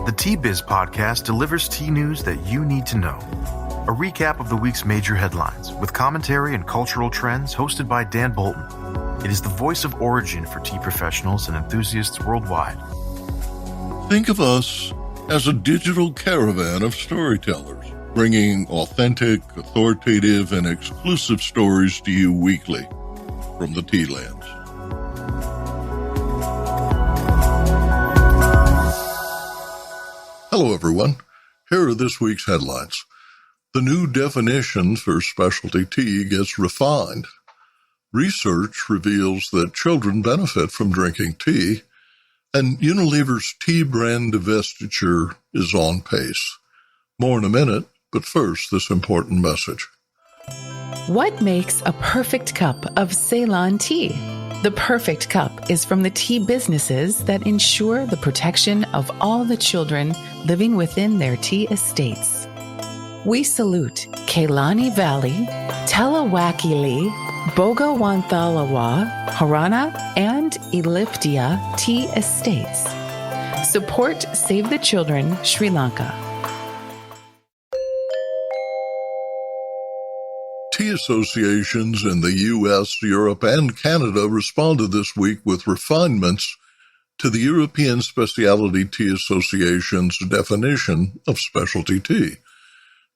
The Tea Biz podcast delivers tea news that you need to know. A recap of the week's major headlines with commentary and cultural trends hosted by Dan Bolton. It is the voice of origin for tea professionals and enthusiasts worldwide. Think of us as a digital caravan of storytellers, bringing authentic, authoritative, and exclusive stories to you weekly from the tea lands. Hello, everyone. Here are this week's headlines. The new definition for specialty tea gets refined. Research reveals that children benefit from drinking tea, and Unilever's tea brand Divestiture is on pace. More in a minute, but first, this important message. What makes a perfect cup of Ceylon tea? The perfect cup is from the tea businesses that ensure the protection of all the children living within their tea estates. We salute Kailani Valley, Telawakili, Bogawanthalawa, Harana, and Elliptia tea estates. Support Save the Children, Sri Lanka. Tea associations in the U.S., Europe, and Canada responded this week with refinements to the European Specialty Tea Association's definition of specialty tea.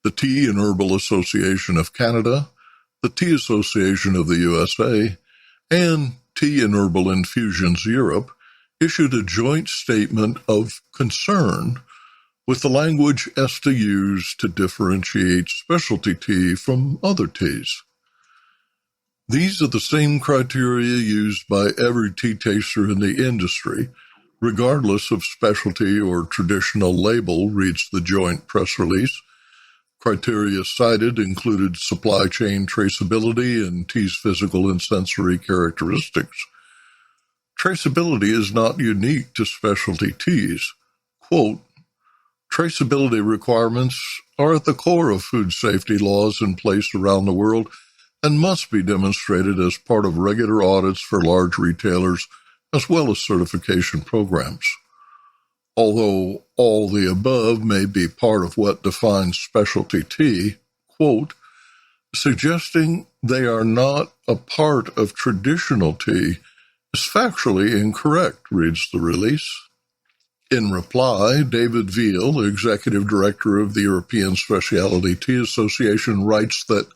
The Tea and Herbal Association of Canada, the Tea Association of the USA, and Tea and Herbal Infusions Europe issued a joint statement of concern with the language ESTA used to differentiate specialty tea from other teas. These are the same criteria used by every tea taster in the industry, regardless of specialty or traditional label, reads the joint press release. Criteria cited included supply chain traceability and tea's physical and sensory characteristics. Traceability is not unique to specialty teas. Quote, traceability requirements are at the core of food safety laws in place around the world and must be demonstrated as part of regular audits for large retailers as well as certification programs. Although all the above may be part of what defines specialty tea, quote, suggesting they are not a part of traditional tea is factually incorrect, reads the release. In reply, David Veal, Executive Director of the European Specialty Tea Association, writes that,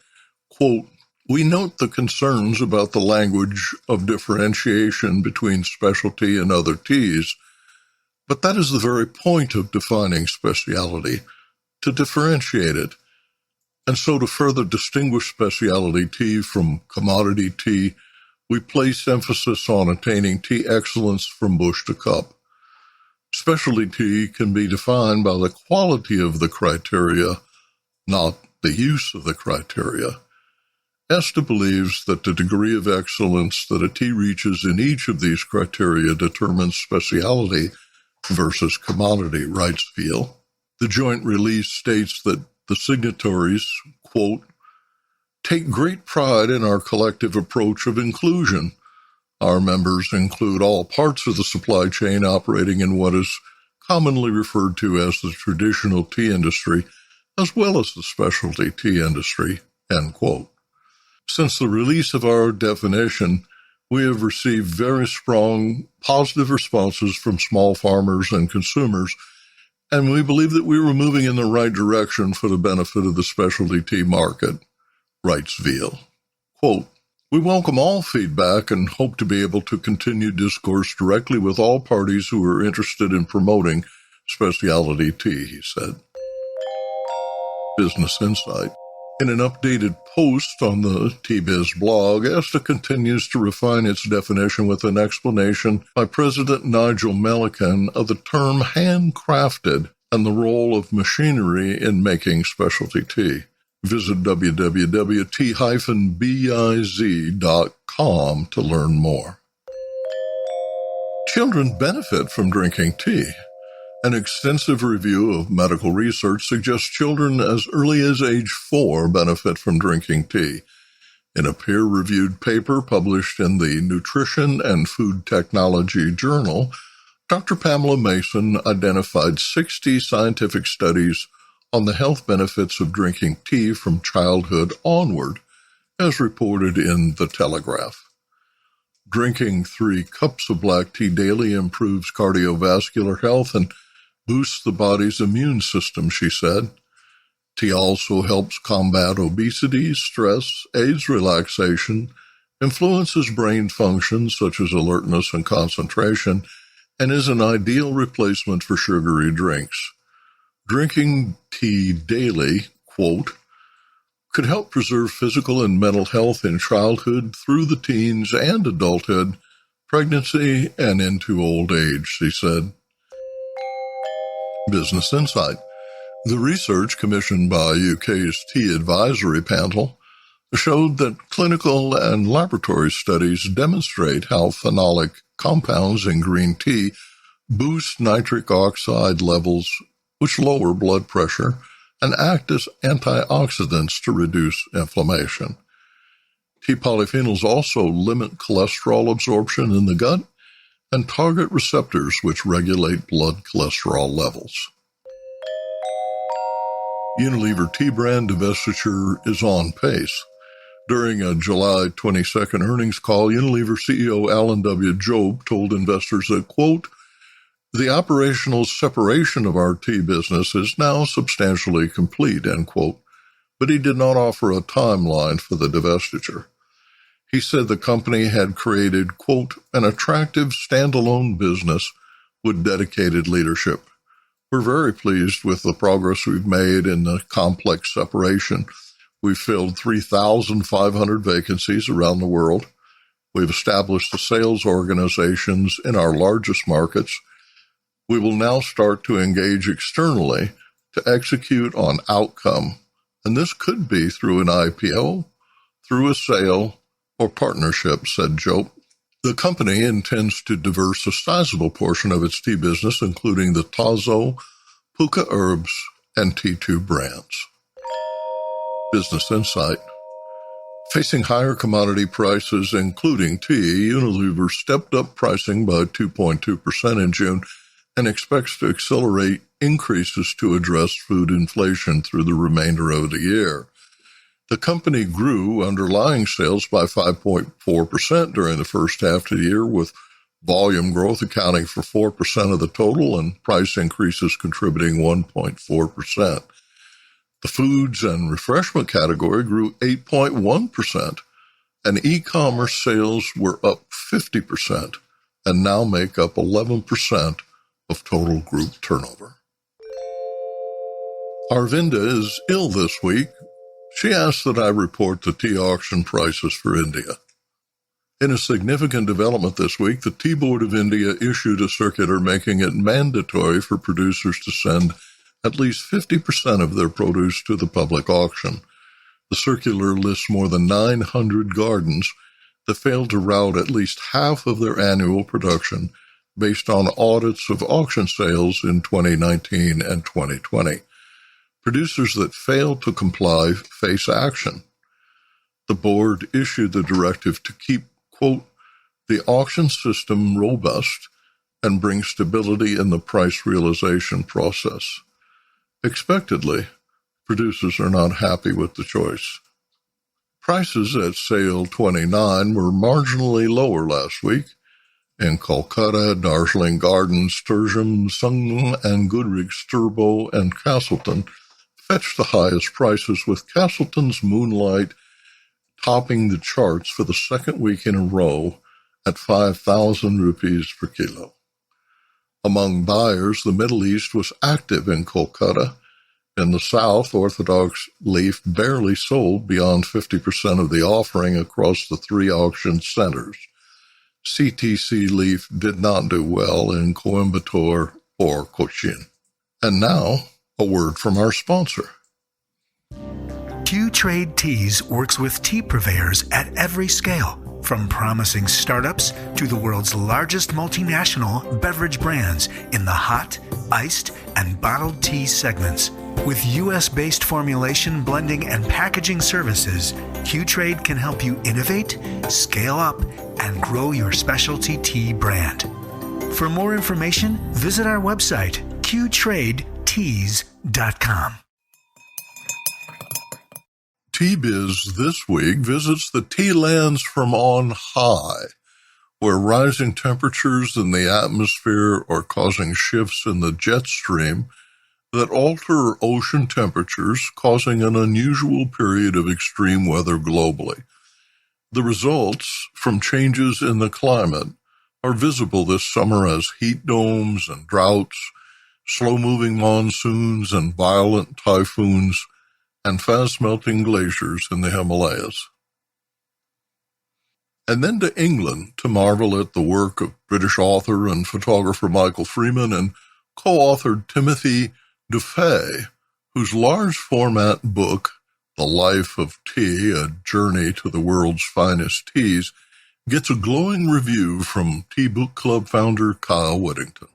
quote, we note the concerns about the language of differentiation between specialty and other teas, but that is the very point of defining specialty, to differentiate it. And so to further distinguish specialty tea from commodity tea, we place emphasis on attaining tea excellence from bush to cup. Specialty tea can be defined by the quality of the criteria, not the use of the criteria. ESTA believes that the degree of excellence that a tea reaches in each of these criteria determines specialty versus commodity, writes Veal. The joint release states that the signatories, quote, take great pride in our collective approach of inclusion. Our members include all parts of the supply chain operating in what is commonly referred to as the traditional tea industry, as well as the specialty tea industry, end quote. Since the release of our definition, we have received very strong positive responses from small farmers and consumers, and we believe that we were moving in the right direction for the benefit of the specialty tea market, writes Veal. Quote, we welcome all feedback and hope to be able to continue discourse directly with all parties who are interested in promoting specialty tea, he said. Business Insight. In an updated post on the Tea-Biz blog, ESTA continues to refine its definition with an explanation by President Nigel Milliken of the term handcrafted and the role of machinery in making specialty tea. Visit www.tea-biz.com to learn more. Children benefit from drinking tea. An extensive review of medical research suggests children as early as age 4 benefit from drinking tea. In a peer-reviewed paper published in the Nutrition and Food Technology Journal, Dr. Pamela Mason identified 60 scientific studies on the health benefits of drinking tea from childhood onward, as reported in The Telegraph. Drinking 3 cups of black tea daily improves cardiovascular health and boosts the body's immune system, she said. Tea also helps combat obesity, stress, aids relaxation, influences brain functions such as alertness and concentration, and is an ideal replacement for sugary drinks. Drinking tea daily, quote, could help preserve physical and mental health in childhood through the teens and adulthood, pregnancy, and into old age, she said. Business Insight. The research commissioned by UK's Tea Advisory Panel showed that clinical and laboratory studies demonstrate how phenolic compounds in green tea boost nitric oxide levels, which lower blood pressure and act as antioxidants to reduce inflammation. Tea polyphenols also limit cholesterol absorption in the gut and target receptors which regulate blood cholesterol levels. Unilever tea brand Divestiture is on pace. During a July 22nd earnings call, Unilever CEO Alan W. Jobe told investors that, quote, the operational separation of our tea business is now substantially complete, end quote, but he did not offer a timeline for the divestiture. He said the company had created, quote, an attractive standalone business with dedicated leadership. We're very pleased with the progress we've made in the complex separation. We've filled 3,500 vacancies around the world. We've established the sales organizations in our largest markets. We will now start to engage externally to execute on outcome, and this could be through an IPO, through a sale, or partnership, said Jobe. The company intends to divest a sizable portion of its tea business, including the Tazo, Puka Herbs, and T2 brands. Business Insight. Facing higher commodity prices, including tea, Unilever stepped up pricing by 2.2% in June and expects to accelerate increases to address food inflation through the remainder of the year. The company grew underlying sales by 5.4% during the first half of the year, with volume growth accounting for 4% of the total and price increases contributing 1.4%. The foods and refreshment category grew 8.1%, and e-commerce sales were up 50% and now make up 11% of total group turnover. Arvinda is ill this week. She asked that I report the tea auction prices for India. In a significant development this week, the Tea Board of India issued a circular making it mandatory for producers to send at least 50% of their produce to the public auction. The circular lists more than 900 gardens that failed to route at least half of their annual production based on audits of auction sales in 2019 and 2020. Producers that fail to comply face action. The board issued the directive to keep, quote, the auction system robust and bring stability in the price realization process. Expectedly, producers are not happy with the choice. Prices at Sale 29 were marginally lower last week. In Kolkata, Darjeeling Gardens, Sturgeon, Sung, and Goodric's Turbo and Castleton fetched the highest prices, with Castleton's Moonlight topping the charts for the second week in a row at 5,000 rupees per kilo. Among buyers, the Middle East was active in Kolkata. In the South, Orthodox leaf barely sold beyond 50% of the offering across the 3 auction centers. CTC leaf did not do well in Coimbatore or Cochin. And now, a word from our sponsor. Q-Trade Teas works with tea purveyors at every scale, from promising startups to the world's largest multinational beverage brands in the hot, iced, and bottled tea segments. With U.S.-based formulation, blending, and packaging services, Q-Trade can help you innovate, scale up, and grow your specialty tea brand. For more information, visit our website, qtradeteas.com. Tea-Biz this week visits the tea lands from on high, where rising temperatures in the atmosphere are causing shifts in the jet stream that alter ocean temperatures, causing an unusual period of extreme weather globally. The results from changes in the climate are visible this summer as heat domes and droughts, slow-moving monsoons and violent typhoons, and fast-melting glaciers in the Himalayas. And then to England to marvel at the work of British author and photographer Michael Freeman and co-authored Timothy, whose large-format book, The Life of Tea, A Journey to the World's Finest Teas, gets a glowing review from Tea Book Club founder Kyle Whittington.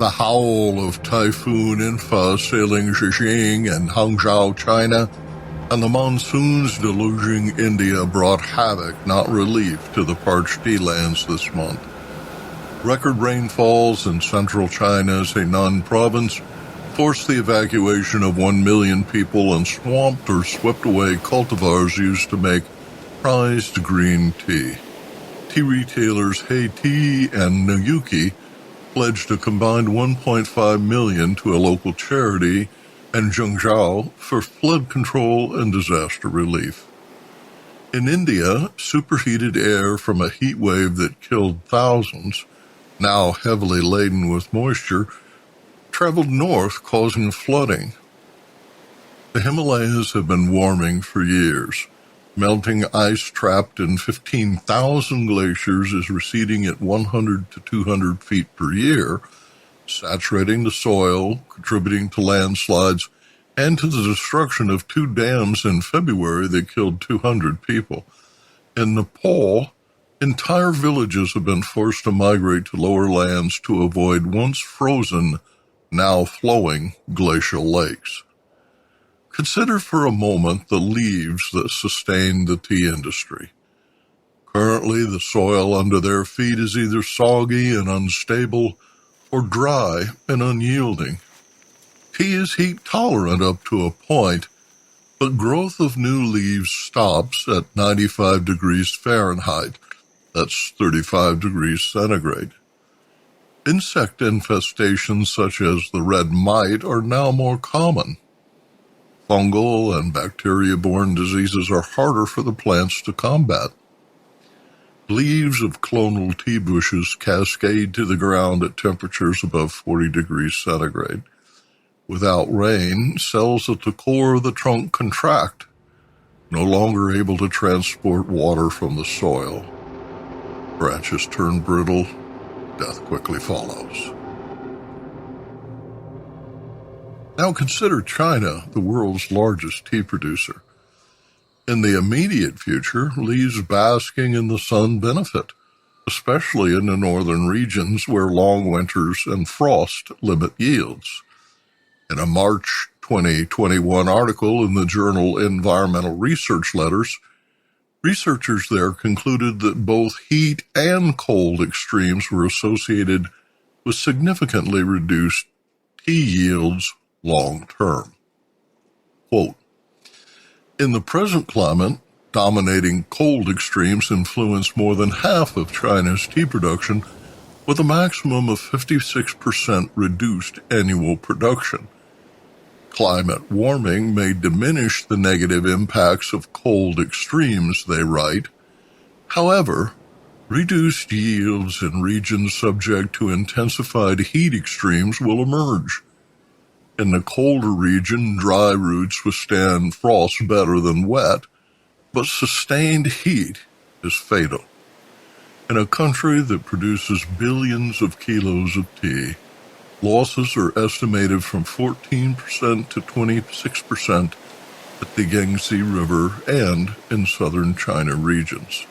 The howl of Typhoon Infa sailing Xixing and Hangzhou, China, and the monsoons deluging India brought havoc, not relief, to the parched tea lands this month. Record rainfalls in central China's Henan province forced the evacuation of 1 million people and swamped or swept away cultivars used to make prized green tea. Tea retailers Hey-Tea and Nayuki pledged a combined $1.5 million to a local charity and Zhengzhou for flood control and disaster relief. In India, superheated air from a heat wave that killed thousands, now heavily laden with moisture, traveled north, causing flooding. The Himalayas have been warming for years. Melting ice trapped in 15,000 glaciers is receding at 100 to 200 feet per year, saturating the soil, contributing to landslides, and to the destruction of 2 dams in February that killed 200 people. In Nepal, entire villages have been forced to migrate to lower lands to avoid once frozen, now flowing glacial lakes. Consider for a moment the leaves that sustain the tea industry. Currently, the soil under their feet is either soggy and unstable or dry and unyielding. Tea is heat tolerant up to a point, but growth of new leaves stops at 95 degrees Fahrenheit. That's 35 degrees centigrade. Insect infestations such as the red mite are now more common. Fungal and bacteria-borne diseases are harder for the plants to combat. Leaves of clonal tea bushes cascade to the ground at temperatures above 40 degrees centigrade. Without rain, cells at the core of the trunk contract, no longer able to transport water from the soil. Branches turn brittle, death quickly follows. Now consider China, the world's largest tea producer. In the immediate future, leaves basking in the sun benefit, especially in the northern regions where long winters and frost limit yields. In a March 2021 article in the journal Environmental Research Letters, researchers there concluded that both heat and cold extremes were associated with significantly reduced tea yields long term. Quote, in the present climate, dominating cold extremes influence more than half of China's tea production, with a maximum of 56% reduced annual production. Climate warming may diminish the negative impacts of cold extremes, they write. However, reduced yields in regions subject to intensified heat extremes will emerge. In the colder region, dry roots withstand frost better than wet, but sustained heat is fatal. In a country that produces billions of kilos of tea, losses are estimated from 14% to 26% at the Yangtze River and in southern China regions.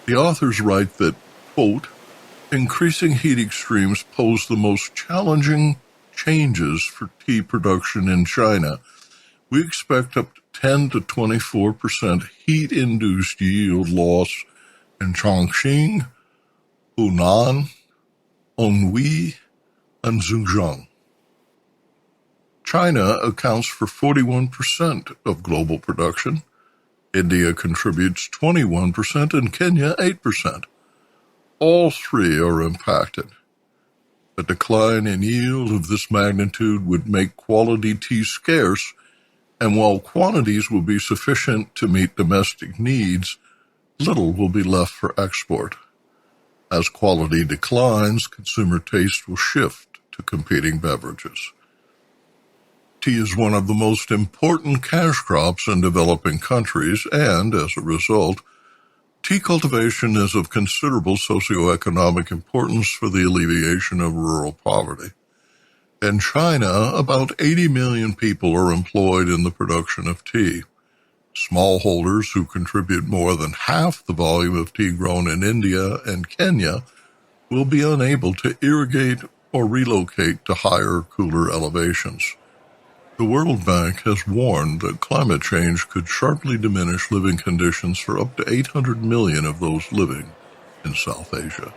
The authors write that, quote, increasing heat extremes pose the most challenging changes for tea production in China. We expect up to 10 to 24% heat-induced yield loss in Chongqing, Hunan, Anhui, and Zhejiang. China accounts for 41% of global production. India contributes 21% and Kenya 8%. All three are impacted. A decline in yield of this magnitude would make quality tea scarce, and while quantities will be sufficient to meet domestic needs, little will be left for export. As quality declines, consumer taste will shift to competing beverages. Tea is one of the most important cash crops in developing countries, and, as a result, tea cultivation is of considerable socioeconomic importance for the alleviation of rural poverty. In China, about 80 million people are employed in the production of tea. Smallholders who contribute more than half the volume of tea grown in India and Kenya will be unable to irrigate or relocate to higher, cooler elevations. The World Bank has warned that climate change could sharply diminish living conditions for up to 800 million of those living in South Asia.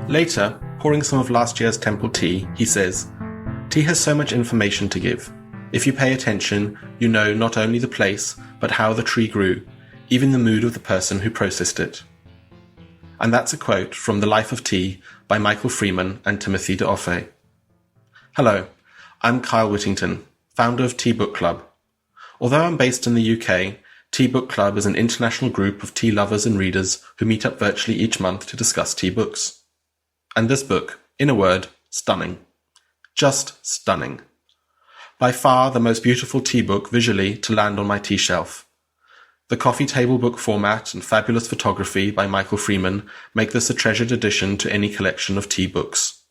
Later, pouring some of last year's temple tea, he says, "Tea has so much information to give. If you pay attention, you know not only the place, but how the tree grew, even the mood of the person who processed it." And that's a quote from The Life of Tea by Michael Freeman and Timothy de. Hello, I'm Kyle Whittington, founder of Tea Book Club. Although I'm based in the UK, Tea Book Club is an international group of tea lovers and readers who meet up virtually each month to discuss tea books. And this book, in a word, stunning. Just stunning. By far the most beautiful tea book visually to land on my tea shelf. The coffee table book format and fabulous photography by Michael Freeman make this a treasured addition to any collection of tea books.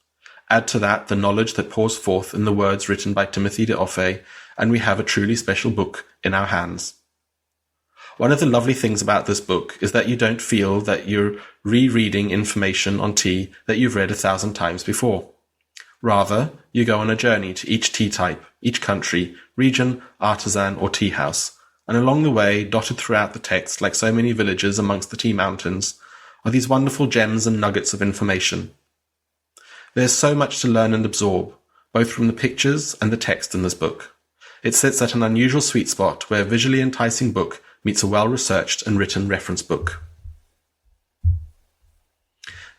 Add to that the knowledge that pours forth in the words written by Timothy de, and we have a truly special book in our hands. One of the lovely things about this book is that you don't feel that you're rereading information on tea that you've read 1,000 times before. Rather, you go on a journey to each tea type, each country, region, artisan, or tea house, and along the way, dotted throughout the text like so many villages amongst the tea mountains, are these wonderful gems and nuggets of information. There's so much to learn and absorb, both from the pictures and the text in this book. It sits at an unusual sweet spot where a visually enticing book meets a well-researched and written reference book.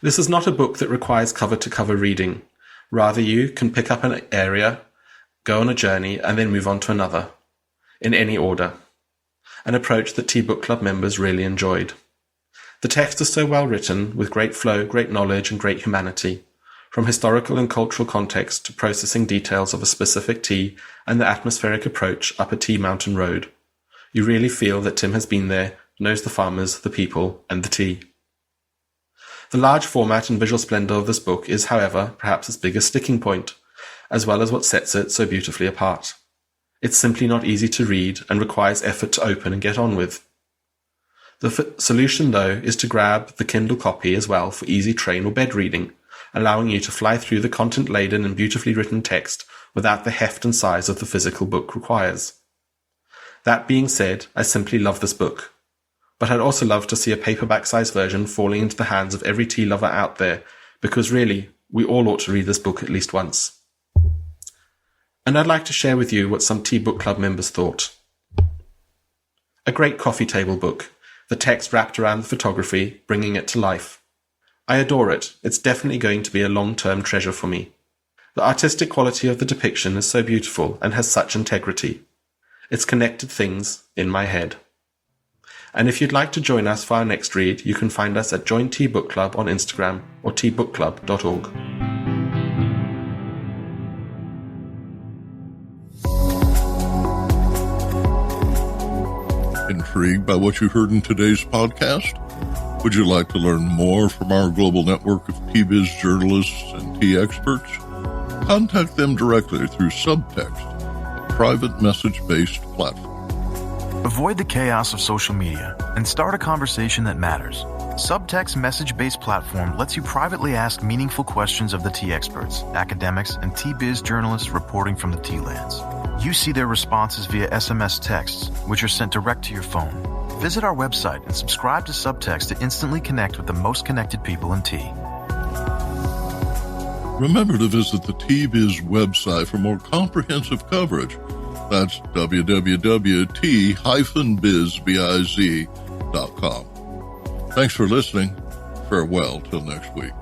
This is not a book that requires cover-to-cover reading. Rather, you can pick up an area, go on a journey, and then move on to another, in any order. An approach that Tea Book Club members really enjoyed. The text is so well written, with great flow, great knowledge, and great humanity, from historical and cultural context to processing details of a specific tea and the atmospheric approach up a tea mountain road. You really feel that Tim has been there, knows the farmers, the people, and the tea. The large format and visual splendour of this book is, however, perhaps its biggest sticking point, as well as what sets it so beautifully apart. It's simply not easy to read and requires effort to open and get on with. The solution, though, is to grab the Kindle copy as well for easy train or bed reading, allowing you to fly through the content-laden and beautifully written text without the heft and size of the physical book requires. That being said, I simply love this book. But I'd also love to see a paperback-sized version falling into the hands of every tea lover out there, because really, we all ought to read this book at least once. And I'd like to share with you what some Tea Book Club members thought. A great coffee table book, the text wrapped around the photography, bringing it to life. I adore it. It's definitely going to be a long-term treasure for me. The artistic quality of the depiction is so beautiful and has such integrity. It's connected things in my head. And if you'd like to join us for our next read, you can find us at Join Tea Book Club on Instagram or teabookclub.org. Intrigued by what you heard in today's podcast? Would you like to learn more from our global network of tea biz journalists and tea experts? Contact them directly through Subtext, a private message-based platform. Avoid the chaos of social media and start a conversation that matters. Subtext's message-based platform lets you privately ask meaningful questions of the tea experts, academics, and tea biz journalists reporting from the tea lands. You see their responses via SMS texts, which are sent direct to your phone. Visit our website and subscribe to Subtext to instantly connect with the most connected people in tea. Remember to visit the Tea Biz website for more comprehensive coverage. That's www.t-biz.com. Thanks for listening. Farewell till next week.